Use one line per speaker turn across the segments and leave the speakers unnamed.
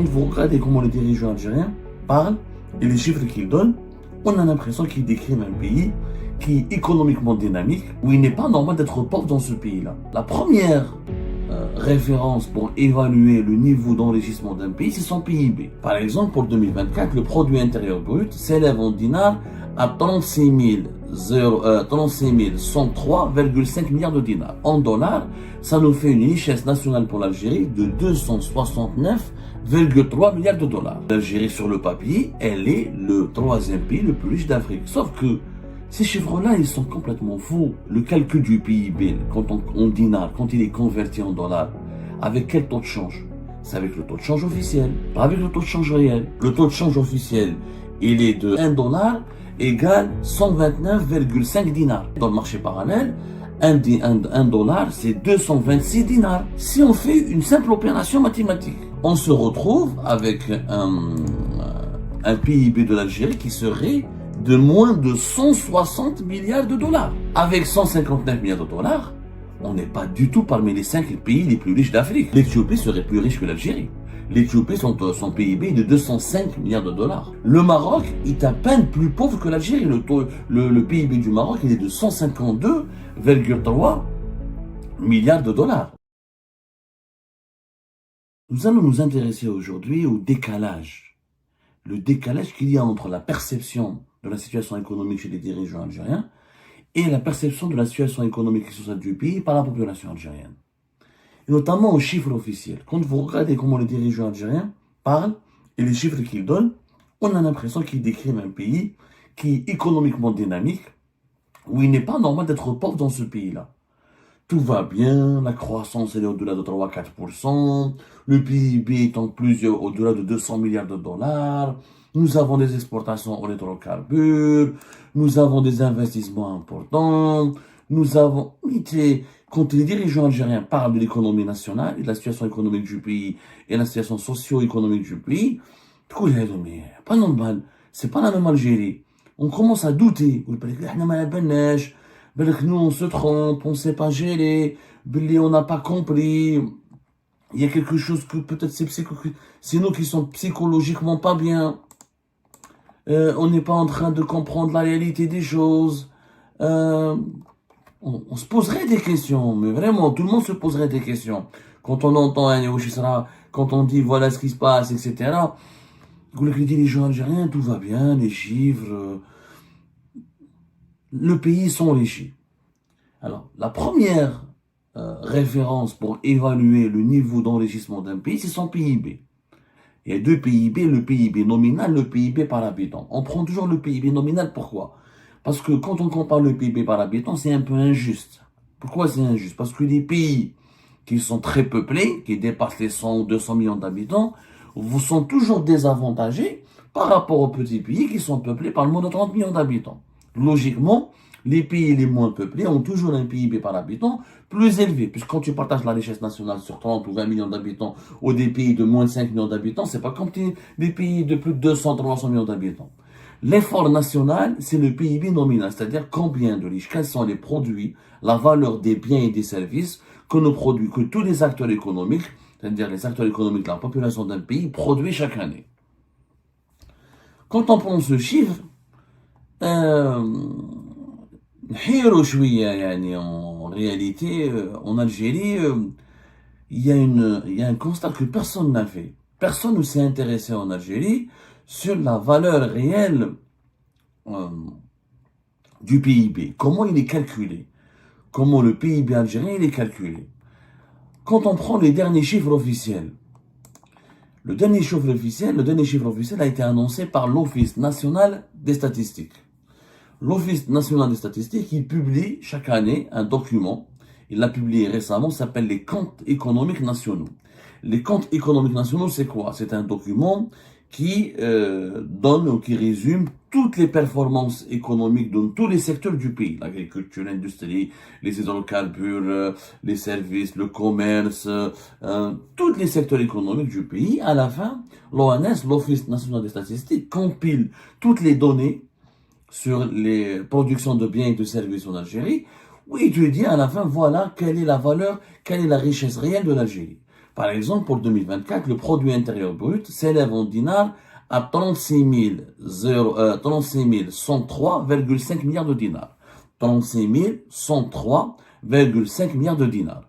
Quand vous regardez comment les dirigeants algériens parlent et les chiffres qu'ils donnent, on a l'impression qu'ils décrivent un pays qui est économiquement dynamique, où il n'est pas normal d'être pauvre dans ce pays-là. La première référence pour évaluer le niveau d'enrichissement d'un pays, c'est son PIB. Par exemple, pour 2024, le produit intérieur brut s'élève en dinars à 36 103,5 milliards de dinars. En dollars, ça nous fait une richesse nationale pour l'Algérie de 269,3 milliards de dollars. L'Algérie, sur le papier, elle est le troisième pays le plus riche d'Afrique. Sauf que ces chiffres-là, ils sont complètement faux. Le calcul du PIB, quand on dinar, quand il est converti en dollars, avec quel taux de change? C'est avec le taux de change officiel, pas avec le taux de change réel. Le taux de change officiel, il est de 1 dollar égale 129,5 dinars. Dans le marché parallèle, 1 dollar, c'est 226 dinars. Si on fait une simple opération mathématique, on se retrouve avec un PIB de l'Algérie qui serait de moins de 160 milliards de dollars. Avec 159 milliards de dollars, on n'est pas du tout parmi les 5 pays les plus riches d'Afrique. L'Éthiopie serait plus riche que l'Algérie. L'Éthiopie, son PIB est de 205 milliards de dollars. Le Maroc est à peine plus pauvre que l'Algérie. Le PIB du Maroc, il est de 152,3 milliards de dollars. Nous allons nous intéresser aujourd'hui au décalage. Le décalage qu'il y a entre la perception de la situation économique chez les dirigeants algériens et la perception de la situation économique et sociale du pays par la population algérienne. Et notamment aux chiffres officiels. Quand vous regardez comment les dirigeants algériens parlent et les chiffres qu'ils donnent, on a l'impression qu'ils décrivent un pays qui est économiquement dynamique, où il n'est pas normal d'être pauvre dans ce pays-là. Tout va bien, la croissance est au-delà de 3-4%, le PIB est en plusieurs au-delà de 200 milliards de dollars, nous avons des exportations en hydrocarbures, nous avons des investissements importants, nous avons... Quand les dirigeants algériens parlent de l'économie nationale et de la situation économique du pays et la situation socio-économique du pays, mais pas normal, c'est pas la même Algérie. On commence à douter. Nous, on se trompe, on ne sait pas gérer, on n'a pas compris. Il y a quelque chose que peut-être c'est nous qui sommes psychologiquement pas bien. On n'est pas en train de comprendre la réalité des choses. On se poserait des questions, mais vraiment, tout le monde se poserait des questions. Quand on entend quand on dit voilà ce qui se passe, etc. Les dirigeants algériens, tout va bien, les chiffres, le pays s'enrichit. Alors, la première référence pour évaluer le niveau d'enrichissement d'un pays, c'est son PIB. Il y a deux PIB, le PIB nominal, le PIB par habitant. On prend toujours le PIB nominal, pourquoi? Parce que quand on compare le PIB par habitant, c'est un peu injuste. Pourquoi c'est injuste? Parce que les pays qui sont très peuplés, qui dépassent les 100 ou 200 millions d'habitants, vous sont toujours désavantagés par rapport aux petits pays qui sont peuplés par le moins de 30 millions d'habitants. Logiquement, les pays les moins peuplés ont toujours un PIB par habitant plus élevé. Puisque quand tu partages la richesse nationale sur 30 ou 20 millions d'habitants ou des pays de moins de 5 millions d'habitants, c'est pas comme des pays de plus de 200, 300 millions d'habitants. L'effort national, c'est le PIB nominal, c'est-à-dire combien de riches, quels sont les produits, la valeur des biens et des services que nos produits, que tous les acteurs économiques, c'est-à-dire les acteurs économiques de la population d'un pays, produisent chaque année. Quand on prend ce chiffre, en réalité, en Algérie, il y a un constat que personne n'a fait. Personne ne s'est intéressé en Algérie sur la valeur réelle du PIB. Comment il est calculé? Comment le PIB algérien est calculé? Quand on prend les derniers chiffres officiels, le dernier chiffre officiel a été annoncé par l'Office national des statistiques. L'Office national des statistiques, il publie chaque année un document. Il l'a publié récemment, ça s'appelle les comptes économiques nationaux. Les comptes économiques nationaux, c'est quoi? C'est un document qui donne ou qui résume toutes les performances économiques dans tous les secteurs du pays. L'agriculture, l'industrie, les hydrocarbures, les services, le commerce, tous les secteurs économiques du pays. À la fin, l'ONS, l'Office national des statistiques, compile toutes les données sur les productions de biens et de services en Algérie, où il te dit à la fin, voilà quelle est la valeur, quelle est la richesse réelle de l'Algérie. Par exemple, pour 2024, le produit intérieur brut s'élève en dinars à 36 103,5 milliards de dinars. 36 103,5 milliards de dinars.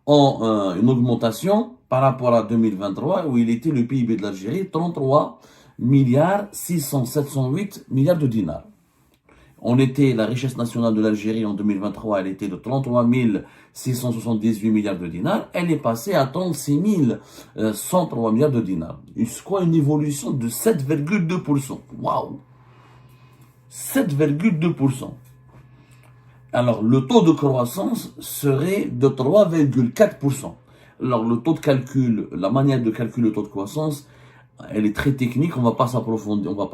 En une augmentation par rapport à 2023, où il était le PIB de l'Algérie, 33 milliards 708 milliards de dinars. La richesse nationale de l'Algérie en 2023, elle était de 33 678 milliards de dinars. Elle est passée à 36 103 milliards de dinars. C'est quoi une évolution de 7,2%. Waouh! 7,2%. Alors, le taux de croissance serait de 3,4%. Alors, le taux de calcul, la manière de calculer le taux de croissance, elle est très technique, on va pas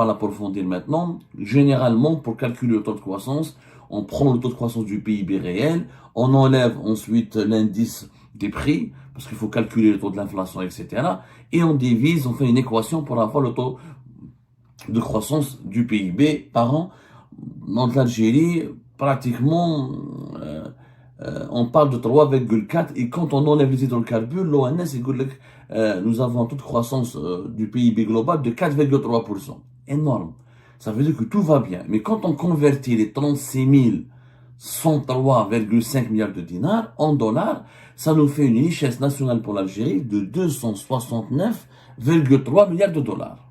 l'approfondir maintenant. Généralement, pour calculer le taux de croissance, on prend le taux de croissance du PIB réel, on enlève ensuite l'indice des prix, parce qu'il faut calculer le taux de l'inflation, etc. Et on divise, on fait une équation pour avoir le taux de croissance du PIB par an. Dans l'Algérie, pratiquement, on parle de 3,4 et quand on enlève les hydrocarbures, l'ONS, nous avons un taux de croissance du PIB global de 4,3%. Énorme. Ça veut dire que tout va bien. Mais quand on convertit les 36 103,5 milliards de dinars en dollars, ça nous fait une richesse nationale pour l'Algérie de 269,3 milliards de dollars.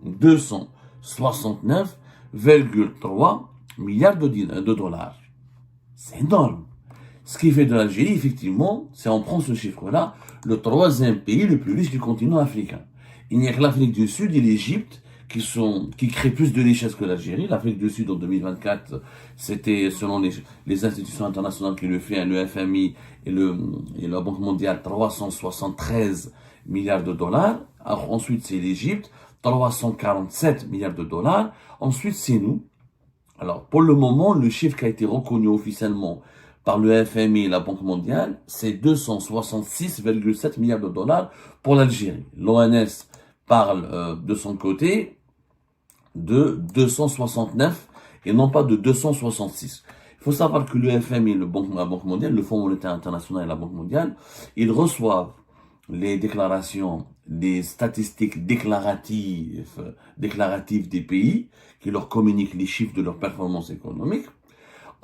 269,3 milliards de dollars. C'est énorme. Ce qui fait de l'Algérie, effectivement, si on prend ce chiffre-là, le troisième pays le plus riche du continent africain. Il n'y a que l'Afrique du Sud et l'Égypte qui créent plus de richesses que l'Algérie. L'Afrique du Sud, en 2024, c'était, selon les institutions internationales qui le font, le FMI et la Banque mondiale, 373 milliards de dollars. Alors, ensuite, c'est l'Égypte, 347 milliards de dollars. Ensuite, c'est nous. Alors, pour le moment, le chiffre qui a été reconnu officiellement par le FMI et la Banque mondiale, c'est 266,7 milliards de dollars pour l'Algérie. L'ONS parle de son côté de 269 et non pas de 266. Il faut savoir que le FMI, la Banque mondiale, le Fonds monétaire international et la Banque mondiale, ils reçoivent les déclarations, les statistiques déclaratives des pays qui leur communiquent les chiffres de leur performance économique.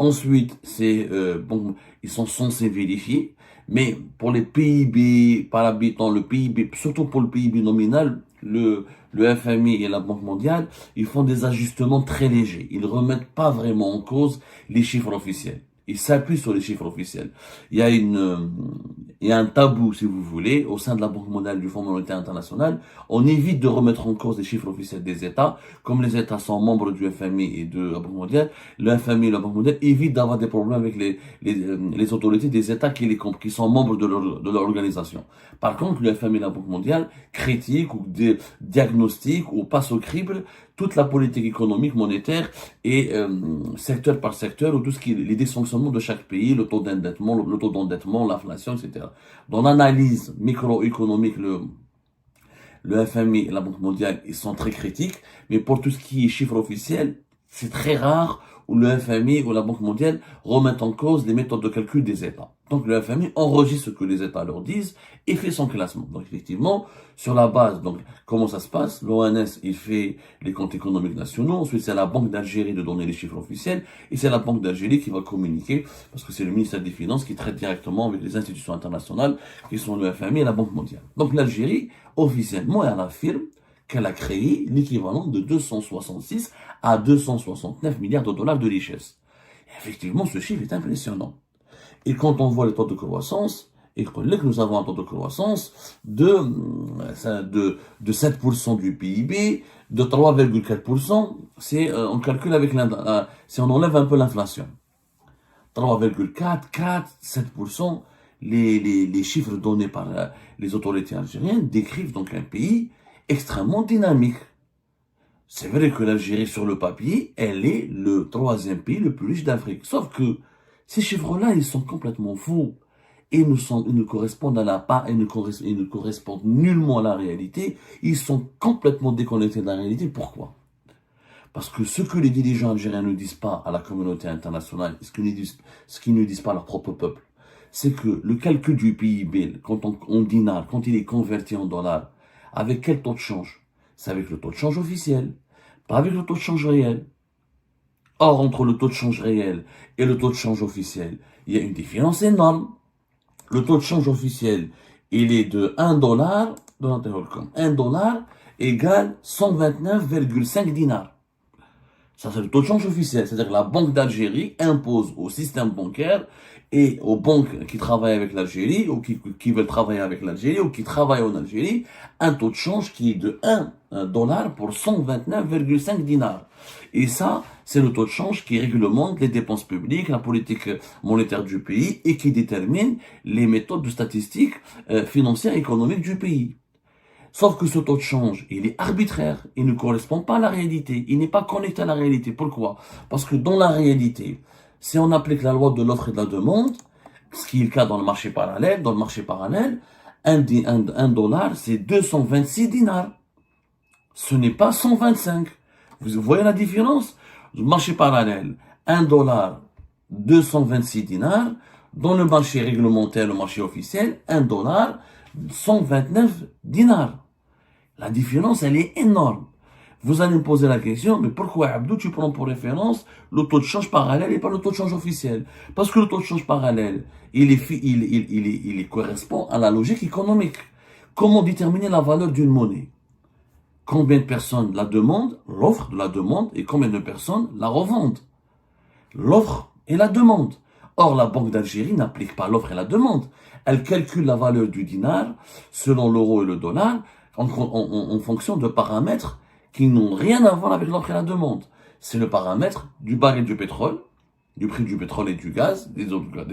Ensuite, ils sont censés vérifier, mais pour les PIB par habitant, le PIB, surtout pour le PIB nominal, le FMI et la Banque mondiale, ils font des ajustements très légers. Ils remettent pas vraiment en cause les chiffres officiels. Ils s'appuient sur les chiffres officiels. Il y a un tabou, si vous voulez, au sein de la Banque mondiale, du Fonds monétaire international. On évite de remettre en cause les chiffres officiels des États. Comme les États sont membres du FMI et de la Banque mondiale, le FMI et la Banque mondiale évitent d'avoir des problèmes avec les autorités des États qui sont membres de leur organisation. Par contre, le FMI et la Banque mondiale critiquent ou diagnostiquent ou passent au crible toute la politique économique, monétaire et secteur par secteur, ou tout ce qui est les dysfonctionnements de chaque pays, le taux d'endettement, l'inflation, etc. Dans l'analyse microéconomique, le FMI et la Banque mondiale, ils sont très critiques, mais pour tout ce qui est chiffres officiels, c'est très rare où le FMI ou la Banque mondiale remettent en cause les méthodes de calcul des États. Donc le FMI enregistre ce que les États leur disent et fait son classement. Donc effectivement, sur la base, donc comment ça se passe? L'ONS, il fait les comptes économiques nationaux, ensuite c'est la Banque d'Algérie de donner les chiffres officiels, et c'est la Banque d'Algérie qui va communiquer, parce que c'est le ministère des Finances qui traite directement avec les institutions internationales, qui sont le FMI et la Banque mondiale. Donc l'Algérie, officiellement, elle affirme qu'elle a créé l'équivalent de 266 à 269 milliards de dollars de richesse. Et effectivement, ce chiffre est impressionnant. Et quand on voit les taux de croissance, et que nous avons un taux de croissance de 7% du PIB, de 3,4%, on calcule avec si on enlève un peu l'inflation. 3,4, 4, 7%, les chiffres donnés par les autorités algériennes décrivent donc un pays extrêmement dynamique. C'est vrai que l'Algérie, sur le papier, elle est le troisième pays le plus riche d'Afrique. Sauf que ces chiffres-là, ils sont complètement faux. Et ils ne correspondent ils ne correspondent nullement à la réalité. Ils sont complètement déconnectés de la réalité. Pourquoi? Parce que ce que les dirigeants algériens ne disent pas à la communauté internationale, ce qu'ils ne disent pas à leur propre peuple, c'est que le calcul du PIB, quand en dinar, quand il est converti en dollars, avec quel taux de change? C'est avec le taux de change officiel, pas avec le taux de change réel. Or, entre le taux de change réel et le taux de change officiel, il y a une différence énorme. Le taux de change officiel, il est de 1 dollar, $, 1 dollar égale 129,5 dinars. Ça, c'est le taux de change officiel. C'est-à-dire que la Banque d'Algérie impose au système bancaire et aux banques qui travaillent avec l'Algérie, ou qui veulent travailler avec l'Algérie, ou qui travaillent en Algérie, un taux de change qui est de 1 dollar pour 129,5 dinars. Et ça, c'est le taux de change qui réglemente les dépenses publiques, la politique monétaire du pays et qui détermine les méthodes de statistiques financières et économiques du pays. Sauf que ce taux de change, il est arbitraire, il ne correspond pas à la réalité, il n'est pas connecté à la réalité. Pourquoi? Parce que dans la réalité, si on applique la loi de l'offre et de la demande, ce qui est le cas dans le marché parallèle, un dollar, c'est 226 dinars. Ce n'est pas 125. Vous voyez la différence? Le marché parallèle, 1 dollar, 226 dinars. Dans le marché réglementaire, le marché officiel, 1 dollar, 129 dinars. La différence, elle est énorme. Vous allez me poser la question, mais pourquoi, Abdou, tu prends pour référence le taux de change parallèle et pas le taux de change officiel? Parce que le taux de change parallèle, il correspond à la logique économique. Comment déterminer la valeur d'une monnaie? Combien de personnes la demandent, l'offre de la demande, et combien de personnes la revendent? L'offre et la demande. Or, la Banque d'Algérie n'applique pas l'offre et la demande. Elle calcule la valeur du dinar selon l'euro et le dollar en fonction de paramètres qui n'ont rien à voir avec l'offre et la demande. C'est le paramètre du baril du pétrole, du prix du pétrole et du gaz, des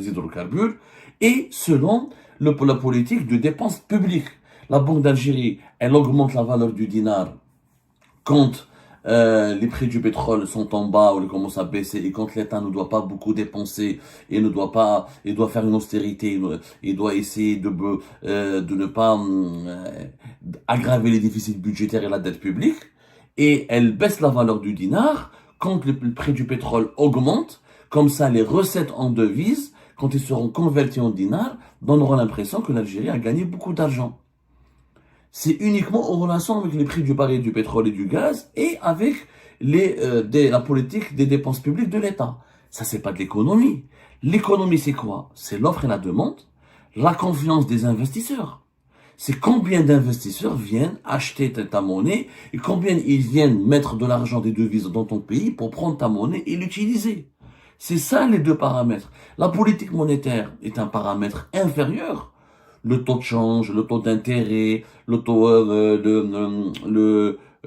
hydrocarbures, et selon la politique de dépenses publiques. La Banque d'Algérie, elle augmente la valeur du dinar quand les prix du pétrole sont en bas ou ils commencent à baisser et quand l'État ne doit pas beaucoup dépenser et il doit faire une austérité, il doit essayer de ne pas aggraver les déficits budgétaires et la dette publique, et elle baisse la valeur du dinar quand le prix du pétrole augmente. Comme ça, les recettes en devises, quand ils seront convertis en dinars, donneront l'impression que l'Algérie a gagné beaucoup d'argent. C'est uniquement en relation avec les prix du baril du pétrole et du gaz et avec la politique des dépenses publiques de l'État. Ça, c'est pas de l'économie. L'économie, c'est quoi? C'est l'offre et la demande, la confiance des investisseurs. C'est combien d'investisseurs viennent acheter ta monnaie et combien ils viennent mettre de l'argent, des devises dans ton pays pour prendre ta monnaie et l'utiliser. C'est ça les deux paramètres. La politique monétaire est un paramètre inférieur. Le taux de change, le taux d'intérêt, le taux,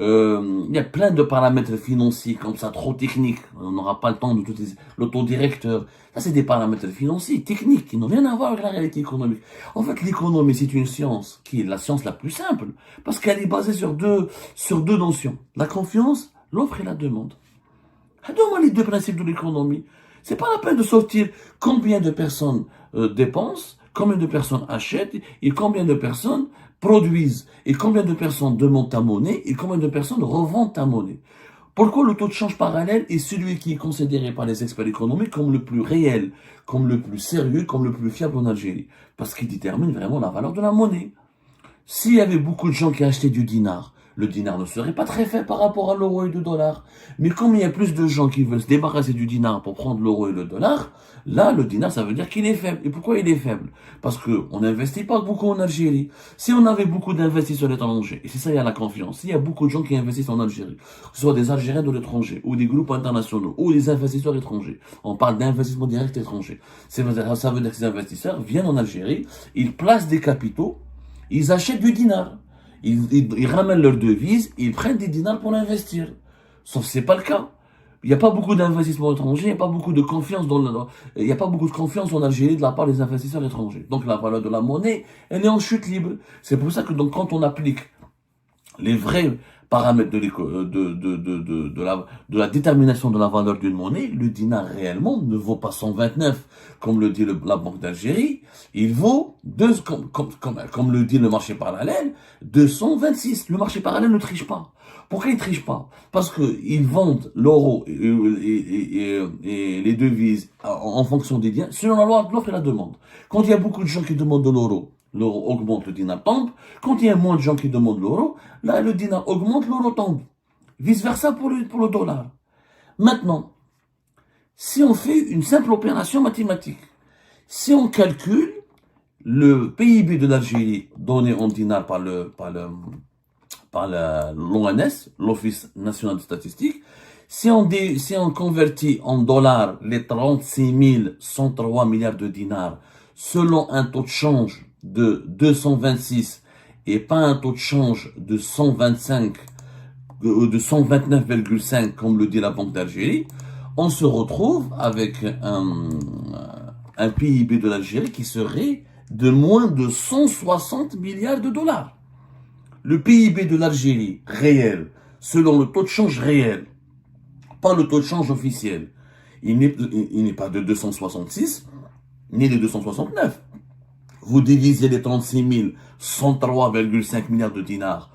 il y a plein de paramètres financiers comme ça, trop techniques. On n'aura pas le temps de tout les, le taux directeur. Ça, c'est des paramètres financiers, techniques, qui n'ont rien à voir avec la réalité économique. En fait, l'économie, c'est une science qui est la science la plus simple, parce qu'elle est basée sur deux notions. La confiance, l'offre et la demande. Donne-moi les deux principes de l'économie. C'est pas la peine de sortir combien de personnes dépensent, combien de personnes achètent et combien de personnes produisent et combien de personnes demandent ta monnaie et combien de personnes revendent ta monnaie. Pourquoi le taux de change parallèle est celui qui est considéré par les experts économiques comme le plus réel, comme le plus sérieux, comme le plus fiable en Algérie? Parce qu'il détermine vraiment la valeur de la monnaie. S'il y avait beaucoup de gens qui achetaient du dinar, le dinar ne serait pas très faible par rapport à l'euro et le dollar. Mais comme il y a plus de gens qui veulent se débarrasser du dinar pour prendre l'euro et le dollar, là, le dinar, ça veut dire qu'il est faible. Et pourquoi il est faible? Parce qu'on n'investit pas beaucoup en Algérie. Si on avait beaucoup d'investisseurs étrangers, et c'est ça, il y a la confiance, s'il y a beaucoup de gens qui investissent en Algérie, que ce soit des Algériens de l'étranger, ou des groupes internationaux, ou des investisseurs étrangers, on parle d'investissement direct étranger. Ça veut dire que ces investisseurs viennent en Algérie, ils placent des capitaux, ils achètent du dinar. Ils ramènent leurs devises, ils prennent des dinars pour investir. Sauf que c'est pas le cas. Il n'y a pas beaucoup d'investissements étrangers, il n'y a pas beaucoup de confiance il n'y a pas beaucoup de confiance en Algérie de la part des investisseurs étrangers. Donc la valeur de la monnaie, elle est en chute libre. C'est pour ça que donc quand on applique les vrais paramètres de la détermination de la valeur d'une monnaie, le dinar réellement ne vaut pas 129, comme le dit la Banque d'Algérie, il vaut, comme le dit le marché parallèle, 226. Le marché parallèle ne triche pas. Pourquoi ils trichent pas? Parce qu'ils vendent l'euro et les devises en fonction des biens, selon la loi de l'offre et la demande. Quand il y a beaucoup de gens qui demandent de l'euro augmente, le dinar tombe. Quand il y a moins de gens qui demandent l'euro, là, le dinar augmente, l'euro tombe. Vice-versa pour le dollar. Maintenant, si on fait une simple opération mathématique, si on calcule le PIB de l'Algérie donné en dinars par l'ONS, l'Office national de statistique, si on convertit en dollars les 36 103 milliards de dinars selon un taux de change de 226 et pas un taux de change de 125 ou de 129,5 comme le dit la Banque d'Algérie, on se retrouve avec un PIB de l'Algérie qui serait de moins de 160 milliards de dollars. Le PIB de l'Algérie réel, selon le taux de change réel, pas le taux de change officiel, il n'est pas de 266, ni de 269. Vous divisez les 36 103,5 milliards de dinars,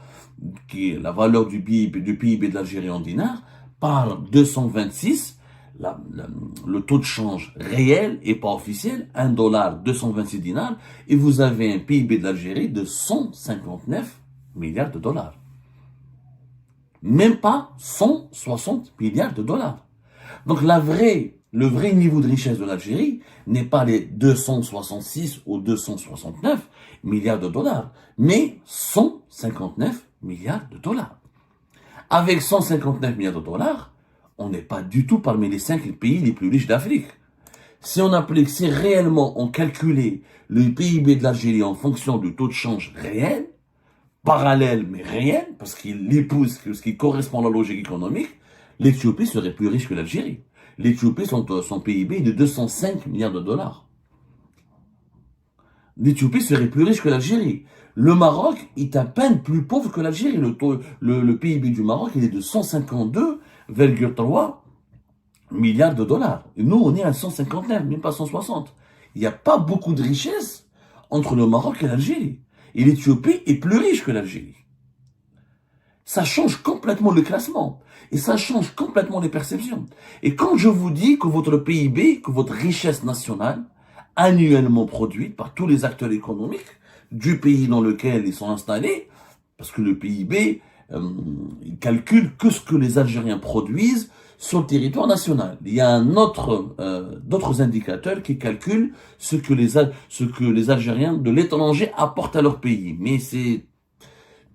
qui est la valeur du PIB de l'Algérie en dinars, par 226, le taux de change réel et pas officiel, 1 dollar, 226 dinars, et vous avez un PIB de l'Algérie de 159 milliards de dollars. Même pas 160 milliards de dollars. Donc le vrai niveau de richesse de l'Algérie n'est pas les 266 ou 269 milliards de dollars, mais 159 milliards de dollars. Avec 159 milliards de dollars, on n'est pas du tout parmi les 5 pays les plus riches d'Afrique. Si réellement on calculait le PIB de l'Algérie en fonction du taux de change réel, parallèle mais réel, parce qu'il épouse ce qui correspond à la logique économique, l'Éthiopie serait plus riche que l'Algérie. L'Éthiopie, son PIB est de 205 milliards de dollars. L'Éthiopie serait plus riche que l'Algérie. Le Maroc est à peine plus pauvre que l'Algérie. Le PIB du Maroc, il est de 152,3 milliards de dollars. Et nous, on est à 159, même pas 160. Il n'y a pas beaucoup de richesse entre le Maroc et l'Algérie. Et l'Éthiopie est plus riche que l'Algérie. Ça change complètement le classement. Et ça change complètement les perceptions. Et quand je vous dis que votre PIB, que votre richesse nationale, annuellement produite par tous les acteurs économiques du pays dans lequel ils sont installés, parce que le PIB, il calcule que ce que les Algériens produisent sur le territoire national. Il y a d'autres indicateurs qui calculent ce que les Algériens de l'étranger apportent à leur pays. Mais c'est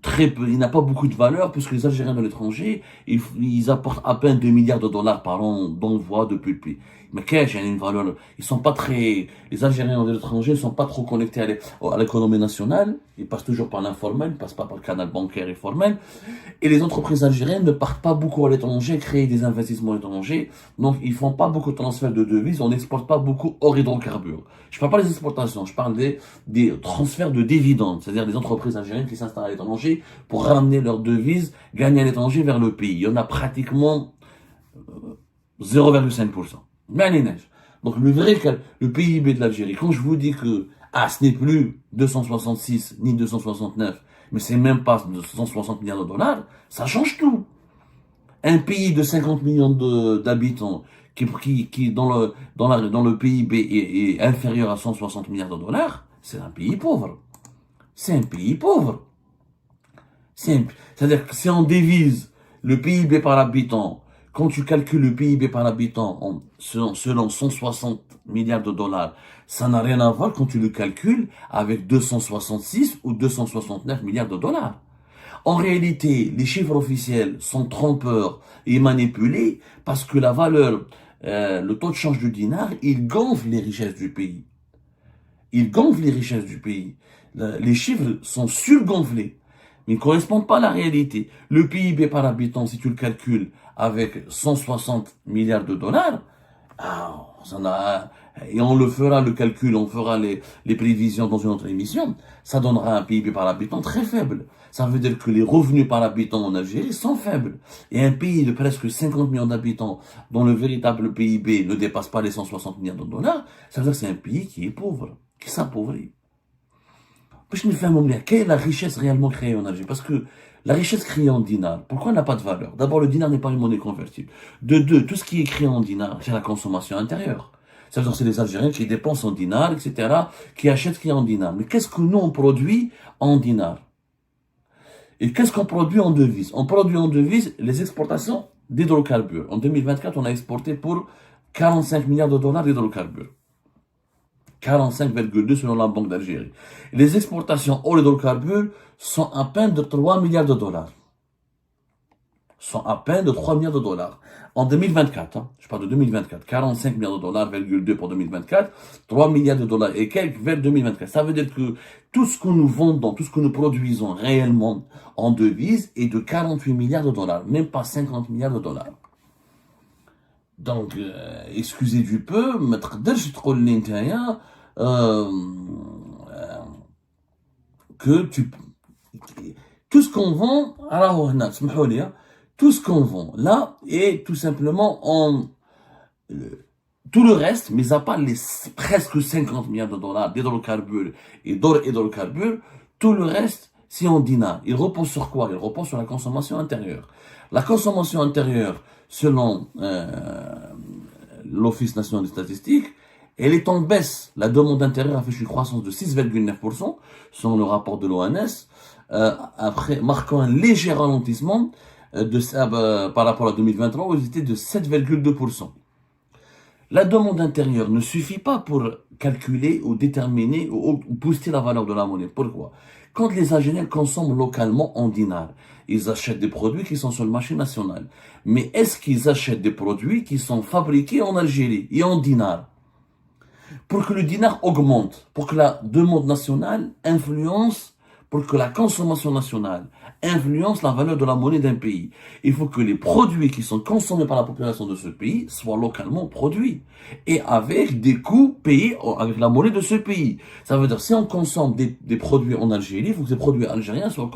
très peu, il n'a pas beaucoup de valeur puisque les Algériens de l'étranger, ils apportent à peine 2 milliards de dollars par an d'envoi depuis le pays. Mais qu'est-ce qu'il y a une valeur, les Algériens de l'étranger ne sont pas trop connectés à l'économie nationale, ils passent toujours par l'informel, ils passent pas par le canal bancaire et formel, et les entreprises algériennes ne partent pas beaucoup à l'étranger, créer des investissements étrangers, donc ils font pas beaucoup de transferts de devises, on n'exporte pas beaucoup hors hydrocarbures. Je parle pas des exportations, je parle des transferts de dividendes, c'est-à-dire des entreprises algériennes qui s'installent à l'étranger pour ramener leurs devises gagnées à l'étranger vers le pays. Il y en a pratiquement 0,5%. Donc le PIB de l'Algérie, quand je vous dis que ce n'est plus 266 ni 269, mais c'est même pas 160 milliards de dollars, ça change tout. Un pays de 50 millions d'habitants qui dans le PIB est inférieur à 160 milliards de dollars, c'est un pays pauvre. C'est un pays pauvre. C'est-à-dire que si on divise le PIB par habitant, quand tu calcules le PIB par habitant selon 160 milliards de dollars, ça n'a rien à voir quand tu le calcules avec 266 ou 269 milliards de dollars. En réalité, les chiffres officiels sont trompeurs et manipulés parce que la valeur, le taux de change du dinar, il gonfle les richesses du pays. Il gonfle les richesses du pays. Les chiffres sont surgonflés. Mais ils ne correspondent pas à la réalité. Le PIB par habitant, si tu le calcules avec 160 milliards de dollars, et on le fera le calcul, on fera les prévisions dans une autre émission, ça donnera un PIB par habitant très faible. Ça veut dire que les revenus par habitant en Algérie sont faibles. Et un pays de presque 50 millions d'habitants, dont le véritable PIB ne dépasse pas les 160 milliards de dollars, ça veut dire que c'est un pays qui est pauvre, qui s'appauvrit. Quelle est la richesse réellement créée en Algérie? Parce que la richesse créée en dinars, pourquoi elle n'a pas de valeur? D'abord, le dinar n'est pas une monnaie convertible. De deux, tout ce qui est créé en dinars, c'est la consommation intérieure. Ça veut dire que c'est les Algériens qui dépensent en dinars, etc., qui achètent ce qui est en dinars. Mais qu'est-ce que nous, on produit en dinars? Et qu'est-ce qu'on produit en devises? On produit en devises les exportations d'hydrocarbures. En 2024, on a exporté pour 45 milliards de dollars d'hydrocarbures. 45,2 selon la Banque d'Algérie. Les exportations hors hydrocarbures sont à peine de 3 milliards de dollars. Sont à peine de 3 milliards de dollars. En 2024, je parle de 2024, 45 milliards de dollars, 2 pour 2024, 3 milliards de dollars et quelques vers 2024. Ça veut dire que tout ce que nous vendons, tout ce que nous produisons réellement en devises est de 48 milliards de dollars, même pas 50 milliards de dollars. Donc, excusez du peu, ما تقدرش تقول لي نتايا que tout ce qu'on vend, راهو هنا تسمحوا لي, tout ce qu'on vend là est tout simplement tout le reste, mis à part les presque 50 milliards de dollars d'hydrocarbures et d'hydrocarbures, tout le reste, c'est en dinars. Il repose sur quoi? Il repose sur la consommation intérieure. La consommation intérieure, selon l'Office national des statistiques, elle est en baisse. La demande intérieure a fait une croissance de 6,9%, selon le rapport de l'ONS, après marquant un léger ralentissement par rapport à 2023, où il était de 7,2%. La demande intérieure ne suffit pas pour calculer ou déterminer ou booster la valeur de la monnaie. Pourquoi? Quand les Algériens consomment localement en dinars, ils achètent des produits qui sont sur le marché national. Mais est-ce qu'ils achètent des produits qui sont fabriqués en Algérie et en dinars? Pour que le dinar augmente, pour que la demande nationale influence, pour que la consommation nationale influence la valeur de la monnaie d'un pays, il faut que les produits qui sont consommés par la population de ce pays soient localement produits et avec des coûts payés avec la monnaie de ce pays. Ça veut dire si on consomme des produits en Algérie, il faut que ces produits algériens soient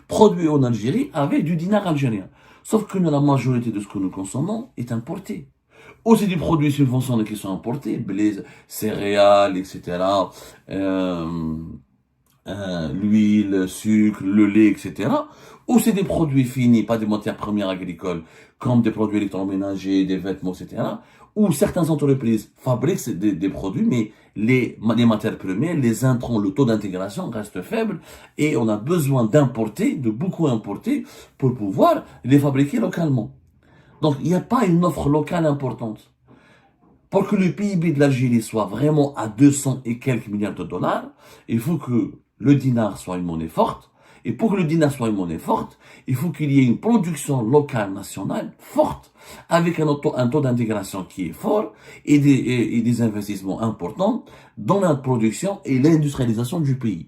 produits en Algérie avec du dinar algérien. Sauf que la majorité de ce que nous consommons est importé. Aussi des produits subventionnés qui sont importés, les céréales, etc., l'huile, le sucre, le lait, etc. Ou c'est des produits finis, pas des matières premières agricoles, comme des produits électroménagers, des vêtements, etc. Ou certaines entreprises fabriquent des produits, mais les matières premières, les intrants, le taux d'intégration reste faible et on a besoin d'importer, de beaucoup importer pour pouvoir les fabriquer localement. Donc, il n'y a pas une offre locale importante. Pour que le PIB de l'Algérie soit vraiment à 200 et quelques milliards de dollars, il faut que le dinar soit une monnaie forte. Et pour que le dinar soit une monnaie forte, il faut qu'il y ait une production locale nationale forte, avec un taux d'intégration qui est fort et des investissements importants dans la production et l'industrialisation du pays.